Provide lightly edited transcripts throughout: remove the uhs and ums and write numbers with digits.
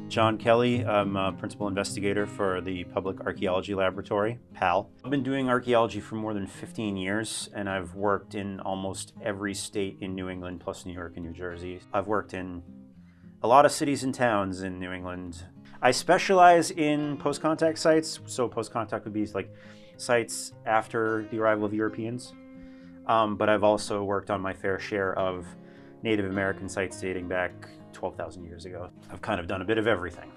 John Kelly. I'm a principal investigator for the Public Archaeology Laboratory, PAL. I've been doing archaeology for more than 15 years, and I've worked in almost every state in New England, plus New York and New Jersey. I've worked in a lot of cities and towns in New England. I specialize in post-contact sites, so post-contact would be like sites after the arrival of Europeans, but I've also worked on my fair share of Native American sites dating back 12,000 years ago. I've kind of done a bit of everything.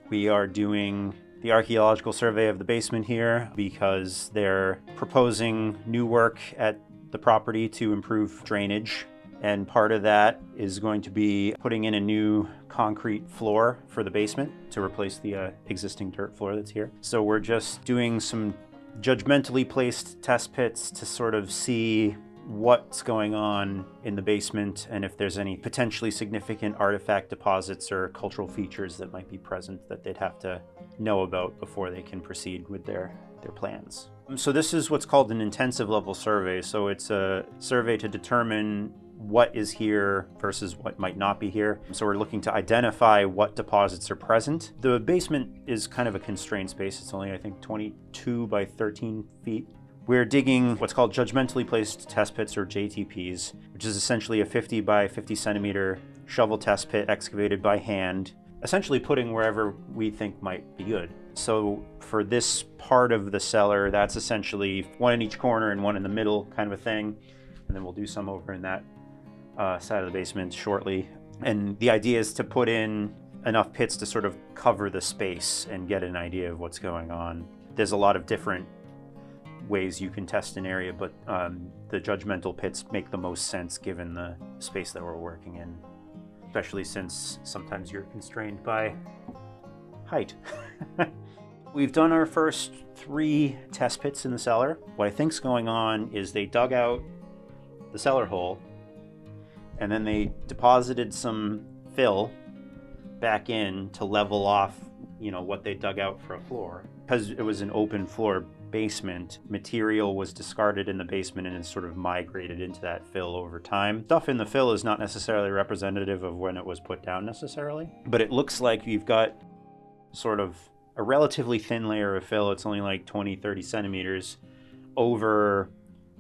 We are doing the archaeological survey of the basement here because they're proposing new work at the property to improve drainage. And part of that is going to be putting in a new concrete floor for the basement to replace the existing dirt floor that's here. So we're just doing some judgmentally placed test pits to sort of see what's going on in the basement and if there's any potentially significant artifact deposits or cultural features that might be present that they'd have to know about before they can proceed with their plans. So this is what's called an intensive level survey. So it's a survey to determine what is here versus what might not be here. So we're looking to identify what deposits are present. The basement is kind of a constrained space. It's only, I think, 22 by 13 feet. We're digging what's called judgmentally placed test pits, or JTPs, which is essentially a 50 by 50 centimeter shovel test pit excavated by hand, essentially putting wherever we think might be good. So for this part of the cellar, that's essentially one in each corner and one in the middle kind of a thing. And then we'll do some over in that side of the basement shortly. And the idea is to put in enough pits to sort of cover the space and get an idea of what's going on. There's a lot of different ways you can test an area, but the judgmental pits make the most sense given the space that we're working in, especially since sometimes you're constrained by height. We've done our first 3 test pits in the cellar. What I think's going on is they dug out the cellar hole and then they deposited some fill back in to level off, you know, what they dug out for a floor. Because it was an open floor basement, material was discarded in the basement and has sort of migrated into that fill over time. Stuff in the fill is not necessarily representative of when it was put down necessarily, but it looks like you've got sort of a relatively thin layer of fill. It's only like 20-30 centimeters over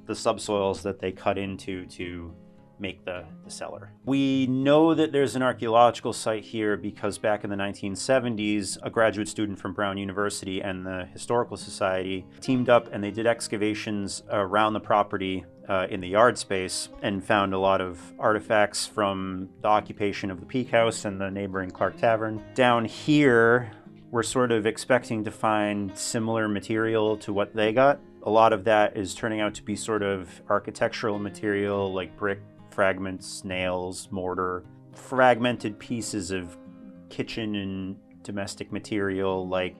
the subsoils that they cut into to make the cellar. We know that there's an archaeological site here because back in the 1970s, a graduate student from Brown University and the Historical Society teamed up and they did excavations around the property in the yard space and found a lot of artifacts from the occupation of the Peak House and the neighboring Clark Tavern. Down here, we're sort of expecting to find similar material to what they got. A lot of that is turning out to be sort of architectural material like brick fragments, nails, mortar, fragmented pieces of kitchen and domestic material like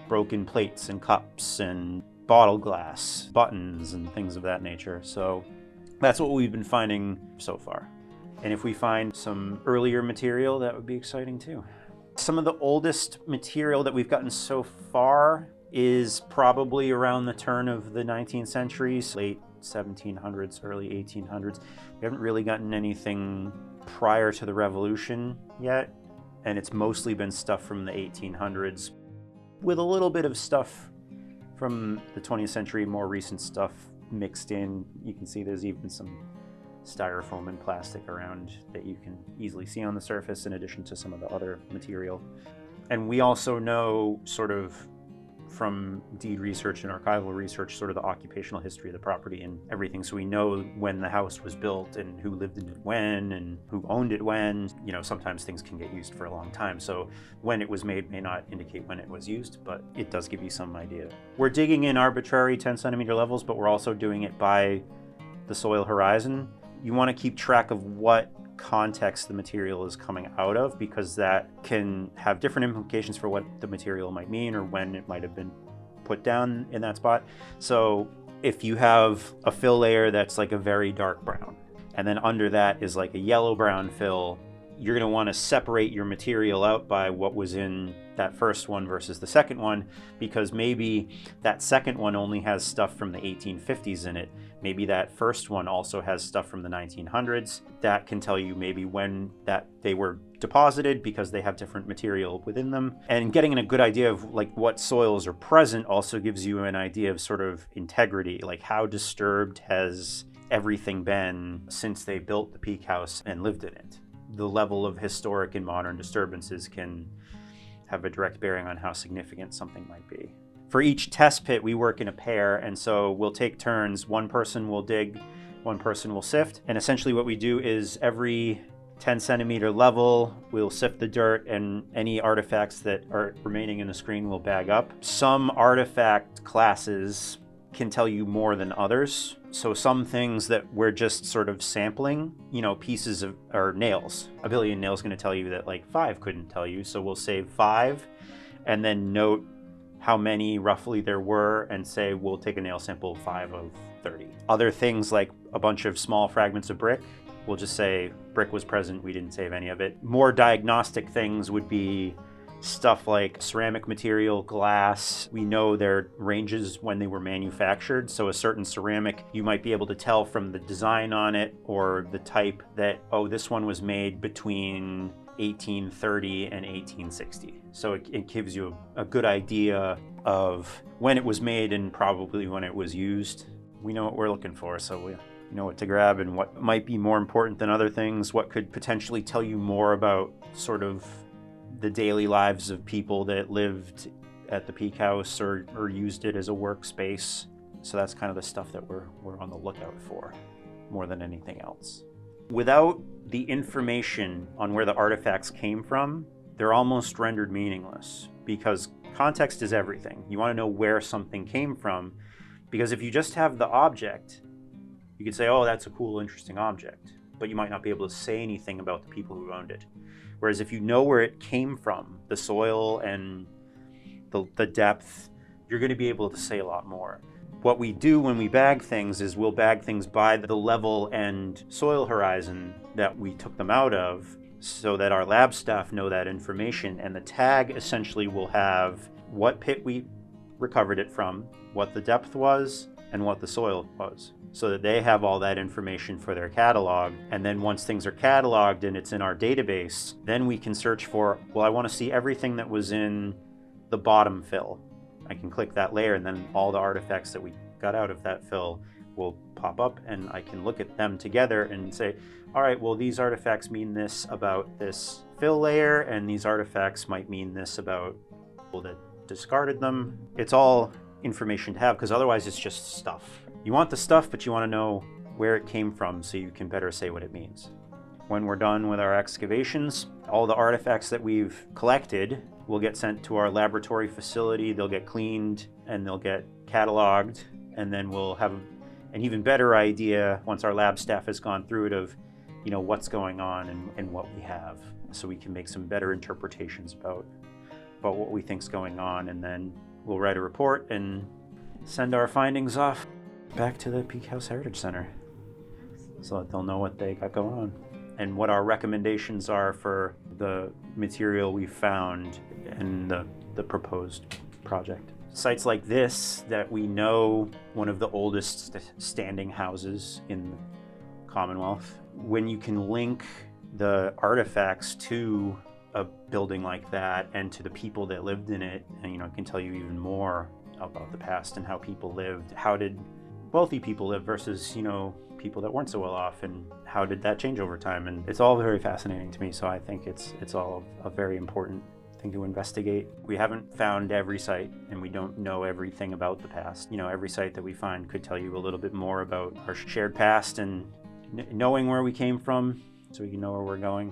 broken plates and cups and bottle glass, buttons and things of that nature. So that's what we've been finding so far. And if we find some earlier material, that would be exciting too. Some of the oldest material that we've gotten so far is probably around the turn of the 19th century, late 1700s, early 1800s. We haven't really gotten anything prior to the Revolution yet, and it's mostly been stuff from the 1800s with a little bit of stuff from the 20th century, more recent stuff mixed in. You can see there's even some styrofoam and plastic around that you can easily see on the surface in addition to some of the other material. And we also know sort of from deed research and archival research, sort of the occupational history of the property and everything. So we know when the house was built and who lived in it when and who owned it when. You know, sometimes things can get used for a long time. So when it was made may not indicate when it was used, but it does give you some idea. We're digging in arbitrary 10 centimeter levels, but we're also doing it by the soil horizon. You want to keep track of what context the material is coming out of, because that can have different implications for what the material might mean or when it might have been put down in that spot. So if you have a fill layer that's like a very dark brown, and then under that is like a yellow brown fill, you're going to want to separate your material out by what was in that first one versus the second one, because maybe that second one only has stuff from the 1850s in it. Maybe that first one also has stuff from the 1900s. That can tell you maybe when that they were deposited because they have different material within them. And getting a good idea of like what soils are present also gives you an idea of sort of integrity, like how disturbed has everything been since they built the peak house and lived in it. The level of historic and modern disturbances can have a direct bearing on how significant something might be. For each test pit, we work in a pair, and so we'll take turns. One person will dig, one person will sift. And essentially what we do is every 10 centimeter level, we'll sift the dirt, and any artifacts that are remaining in the screen we'll bag up. Some artifact classes can tell you more than others. So some things that we're just sort of sampling, pieces of, or nails. A billion nails going to tell you that like 5 couldn't tell you. So we'll save 5 and then note how many roughly there were and say we'll take a nail sample 5 of 30. Other things like a bunch of small fragments of brick, we'll just say brick was present, we didn't save any of it. More diagnostic things would be stuff like ceramic material, glass. We know their ranges when they were manufactured. So a certain ceramic, you might be able to tell from the design on it or the type that, oh, this one was made between 1830 and 1860. So it gives you a good idea of when it was made and probably when it was used. We know what we're looking for, so we know what to grab and what might be more important than other things, what could potentially tell you more about sort of the daily lives of people that lived at the peak house or used it as a workspace. So that's kind of the stuff that we're on the lookout for more than anything else. Without the information on where the artifacts came from, they're almost rendered meaningless because context is everything. You want to know where something came from, because if you just have the object, you could say, oh, that's a cool, interesting object, but you might not be able to say anything about the people who owned it. Whereas if you know where it came from, the soil and the depth, you're going to be able to say a lot more. What we do when we bag things is we'll bag things by the level and soil horizon that we took them out of so that our lab staff know that information. And the tag essentially will have what pit we recovered it from, what the depth was, and what the soil was, so that they have all that information for their catalog. And then once things are cataloged and it's in our database, then we can search for, well, I want to see everything that was in the bottom fill. I can click that layer and then all the artifacts that we got out of that fill will pop up and I can look at them together and say, all right, well, these artifacts mean this about this fill layer and these artifacts might mean this about people that discarded them. It's all information to have because otherwise it's just stuff. You want the stuff, but you want to know where it came from so you can better say what it means. When we're done with our excavations, all the artifacts that we've collected will get sent to our laboratory facility. They'll get cleaned and they'll get cataloged, and then we'll have an even better idea once our lab staff has gone through it of, what's going on and what we have, so we can make some better interpretations about what we think's going on, and then we'll write a report and send our findings off back to the Peak House Heritage Center so that they'll know what they got going on and what our recommendations are for the material we found in the proposed project. Sites like this that we know one of the oldest standing houses in the Commonwealth, when you can link the artifacts to a building like that and to the people that lived in it, and it can tell you even more about the past and how people lived. How did wealthy people live versus people that weren't so well off, and how did that change over time? And it's all very fascinating to me, so I think it's all a very important thing to investigate. We haven't found every site and we don't know everything about the past. Every site that we find could tell you a little bit more about our shared past and knowing where we came from so we can know where we're going.